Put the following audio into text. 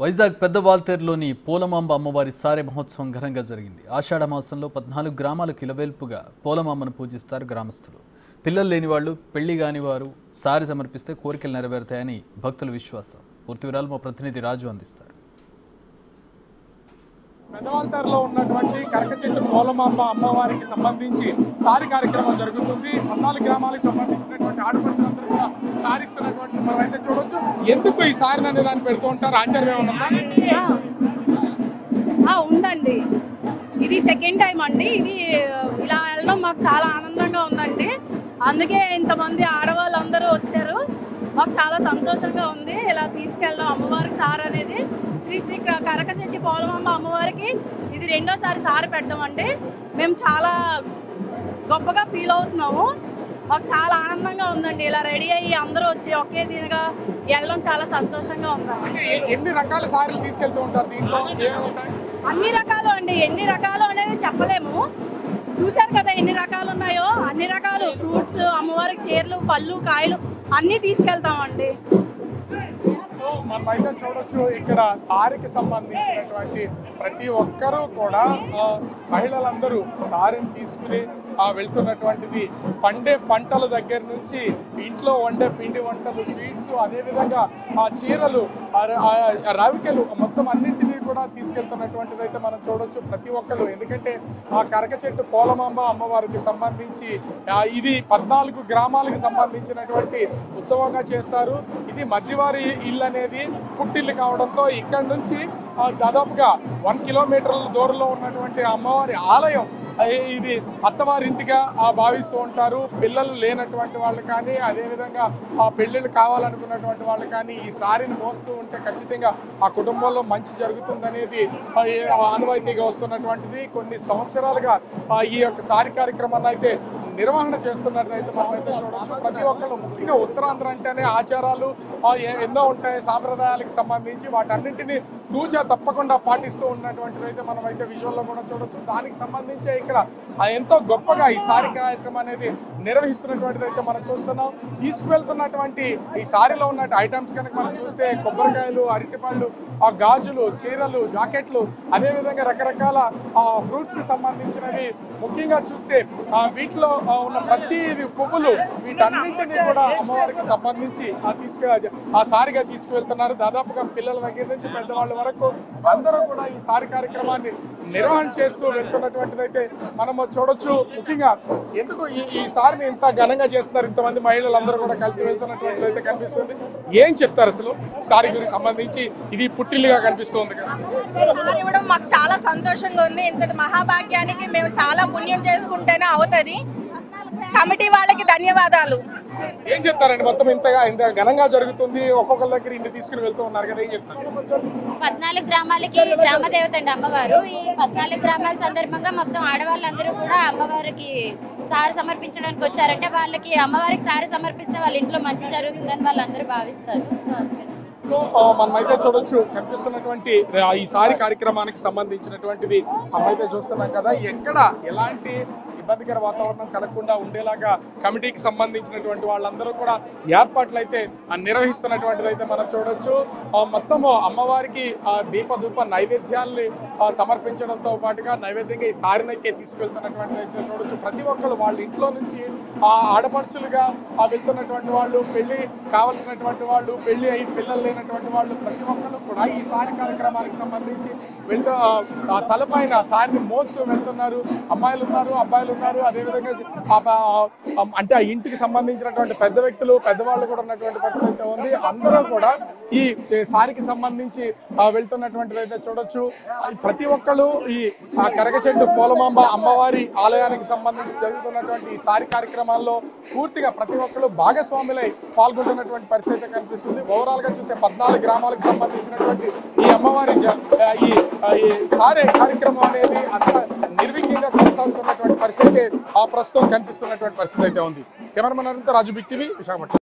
వైజాగ్ పెద్దవాల్తేరులోని పోలమాంబ అమ్మవారి సారె మహోత్సవం ఘనంగా జరిగింది. ఆషాఢ మాసంలో 14 గ్రామాలకు ఇలవేల్పుగా పోలమాంబను పూజిస్తారు గ్రామస్తులు. పిల్లలు లేని వాళ్ళు, పెళ్లి కాని వారు సారె సమర్పిస్తే కోరికలు నెరవేరుతాయని భక్తుల విశ్వాసం. పూర్తి వివరాలు మా ప్రతినిధి రాజు అందిస్తారు. పెద్దవాల్తేరులో ఉన్నటువంటి కరకచెట్టు పోలమాంబ అమ్మవారికి సంబంధించి సారి కార్యక్రమం జరుగుతుంది. 14 గ్రామాలకు సంబంధించినటువంటి ఆడపడుచులందరూ కూడా సారిస్తున్నటువంటి మనం అయితే చూడొచ్చు. ఎందుకు ఈ సారిని అనే దాన్ని పెడుతూ ఉంటారు? ఆశ్చర్యం ఉందా? ఉందండి. ఇది సెకండ్ టైం అండి. ఇది ఇలా వెళ్ళడం మాకు చాలా ఆనందంగా ఉందండి. అందుకే ఇంతమంది ఆడవాళ్ళందరూ వచ్చారు. మాకు చాలా సంతోషంగా ఉంది ఇలా తీసుకెళ్ళడం. అమ్మవారికి సార్ అనేది శ్రీ శ్రీ కరకచెట్టి పోలమాంబ అమ్మవారికి ఇది రెండోసారి సారి పెట్టడం అండి. మేము చాలా గొప్పగా ఫీల్ అవుతున్నాము. మాకు చాలా ఆనందంగా ఉందండి. ఇలా రెడీ అయ్యి అందరూ వచ్చి ఒకే దీనిగా వెళ్ళడం చాలా సంతోషంగా ఉందండి. ఎన్ని రకాల సారీలు తీసుకెళ్తూ ఉంటారు దీంట్లో? అన్ని రకాలు అండి. ఎన్ని రకాలు అనేది చెప్పలేము. చూశారు కదా ఎన్ని రకాలు ఉన్నాయో. అన్ని రకాలు ఫ్రూట్స్, అమ్మవారికి చీరలు, పళ్ళు, కాయలు అన్నీ తీసుకెళ్తామండి. మనం అయితే చూడొచ్చు ఇక్కడ సారికి సంబంధించినటువంటి ప్రతి ఒక్కరూ కూడా మహిళలందరూ సారిని తీసుకుని వెళ్తున్నటువంటిది. పండే పంటల దగ్గర నుంచి ఇంట్లో వండే పిండి వంటలు, స్వీట్స్, అదేవిధంగా చీరలు, రవికెలు మొత్తం అన్నింటినీ కూడా తీసుకెళ్తున్నటువంటిది అయితే మనం చూడొచ్చు ప్రతి ఒక్కరు. ఎందుకంటే ఆ కరకచెట్టు పోలమాంబ అమ్మవారికి సంబంధించి ఇది 14 గ్రామాలకు సంబంధించినటువంటి ఉత్సవంగా చేస్తారు. ఇది మధ్యవారి ఇల్లు అనేది పుట్టిల్లు కావడంతో ఇక్కడ నుంచి దాదాపుగా 1 కిలోమీటర్ల దూరంలో ఉన్నటువంటి అమ్మవారి ఆలయం ఇది అత్తవారింటిగా భావిస్తూ ఉంటారు. పిల్లలు లేనటువంటి వాళ్ళు కానీ, అదేవిధంగా పెళ్ళిళ్ళు కావాలనుకున్నటువంటి వాళ్ళు కానీ ఈ సారిని మోస్తూ ఉంటే ఖచ్చితంగా ఆ కుటుంబంలో మంచి జరుగుతుందనేది ఆనవాయితీగా వస్తున్నటువంటిది. కొన్ని సంవత్సరాలుగా ఈ యొక్క సారి కార్యక్రమాన్ని అయితే నిర్వహణ చేస్తున్నట్లయితే మనం అయితే చూడవచ్చు. ప్రతి ఒక్కళ్ళు ముఖ్యంగా ఉత్తరాంధ్ర అంటేనే ఆచారాలు ఎన్నో ఉంటాయి. సాంప్రదాయాలకు సంబంధించి వాటన్నింటినీ తూచా తప్పకుండా పాటిస్తూ ఉన్నటువంటిది అయితే మనం అయితే విజువల్లో కూడా చూడొచ్చు. దానికి సంబంధించి ఇక్కడ ఎంతో గొప్పగా ఈ సారి కార్యక్రమం అనేది నిర్వహిస్తున్నటువంటిది అయితే మనం చూస్తున్నాం. తీసుకువెళ్తున్నటువంటి ఈ సారీలో ఉన్న ఐటమ్స్ కనుక మనం చూస్తే కొబ్బరికాయలు, అరటిపళ్ళు, గాజులు, చీరలు, జాకెట్లు, అదేవిధంగా రకరకాల ఫ్రూట్స్కి సంబంధించినవి ముఖ్యంగా చూస్తే వీటిలో ఉన్న ప్రతి పువ్వులు వీటన్నింటినీ కూడా అమ్మవారికి సంబంధించి ఆ సారిగా తీసుకువెళ్తున్నారు. దాదాపుగా పిల్లల దగ్గర నుంచి పెద్దవాళ్ళ వరకు అందరూ కూడా ఈ సారి కార్యక్రమాన్ని నిర్వహణ చేస్తూ వెళ్తున్నటువంటిది అయితే మనం చూడొచ్చు. ముఖ్యంగా ఎందుకు ఈ సారిని ఇంత ఘనంగా చేస్తున్నారు? ఇంతమంది మహిళలందరూ కూడా కలిసి వెళ్తున్నటువంటిది అయితే కనిపిస్తుంది. ఏం చెప్తారు అసలు సారి గురించి సంబంధించి? ఇది పుట్టిల్లుగా కనిపిస్తుంది కదా. ఇవ్వడం మాకు చాలా సంతోషంగా ఉంది. ఇంతటి మహాభాగ్యానికి మేము చాలా పుణ్యం చేసుకుంటేనే అవుతుంది. కమిటీ వాళ్ళకి ధన్యవాదాలు. ఏం చెప్తారండి? మొత్తం ఇంత ఘనంగా జరుగుతుంది, ఒక్కొక్కరి దగ్గర ఇన్ని తీసుకుని వెళ్తూ ఉన్నారు కదా, ఏం చెప్తారు? 14 గ్రామాలకి గ్రామ దేవత అండి అమ్మవారు. ఈ 14 గ్రామాల సందర్భంగా మొత్తం ఆడవాళ్ళందరూ కూడా అమ్మవారికి సారి సమర్పించడానికి వచ్చారంటే వాళ్ళకి అమ్మవారికి సారి సమర్పిస్తే వాళ్ళ ఇంట్లో మంచి జరుగుతుందని వాళ్ళందరూ భావిస్తారు. సో మనమైతే చూడొచ్చు కనిపిస్తున్నటువంటి ఈ సారి కార్యక్రమానికి సంబంధించినటువంటిది మనమైతే చూస్తున్నాం కదా. ఎక్కడ ఎలాంటి ఇబ్బందికర వాతావరణం కలగకుండా ఉండేలాగా కమిటీకి సంబంధించినటువంటి వాళ్ళందరూ కూడా ఏర్పాట్లు అయితే నిర్వహిస్తున్నటువంటిది అయితే మనం చూడొచ్చు. మొత్తము అమ్మవారికి దీపధూప నైవేద్యాల్ని సమర్పించడంతో పాటుగా నైవేద్యంగా ఈ సారిని అయితే తీసుకెళ్తున్నటువంటిది అయితే చూడొచ్చు. ప్రతి ఒక్కరు వాళ్ళ ఇంట్లో నుంచి ఆడపడుచులుగా వెళ్తున్నటువంటి వాళ్ళు, పెళ్లి కావాల్సినటువంటి వాళ్ళు, పెళ్లి అయి పిల్లలు లేనటువంటి వాళ్ళు ప్రతి ఒక్కరు కూడా ఈ సారి కార్యక్రమానికి సంబంధించి వెళ్తూ తలపైన సారిని మోస్తూ వెళ్తున్నారు. అమ్మాయిలు ఉన్నారు, అబ్బాయిలు ఉన్నారు, అదేవిధంగా అంటే ఆ ఇంటికి సంబంధించినటువంటి పెద్ద వ్యక్తులు, పెద్దవాళ్ళు కూడా ఉన్నటువంటి పరిస్థితి అయితే ఉంది. అందరూ కూడా ఈ సారికి సంబంధించి వెళ్తున్నటువంటిది అయితే చూడొచ్చు. ప్రతి ఒక్కరు ఈ కరకచెట్టు పోలమాంబ అమ్మవారి ఆలయానికి సంబంధించి జరుగుతున్నటువంటి ఈ సారి కార్యక్రమాల్లో పూర్తిగా ప్రతి ఒక్కరు భాగస్వాములై పాల్గొంటున్నటువంటి పరిస్థితి కనిపిస్తుంది. ఓవరాల్ గా చూస్తే 14 గ్రామాలకు సంబంధించినటువంటి ఈ అమ్మవారి ఈ సారే కార్యక్రమం అనేది అంత నిర్విఘ్నంగా కొనసాగుతున్నటువంటి పరిస్థితి ప్రస్తుతం కనిపిస్తున్నటువంటి పరిస్థితి అయితే ఉంది. కెమెరామెన్ రాజు, బిగ్ టీవీ, విశాఖపట్నం.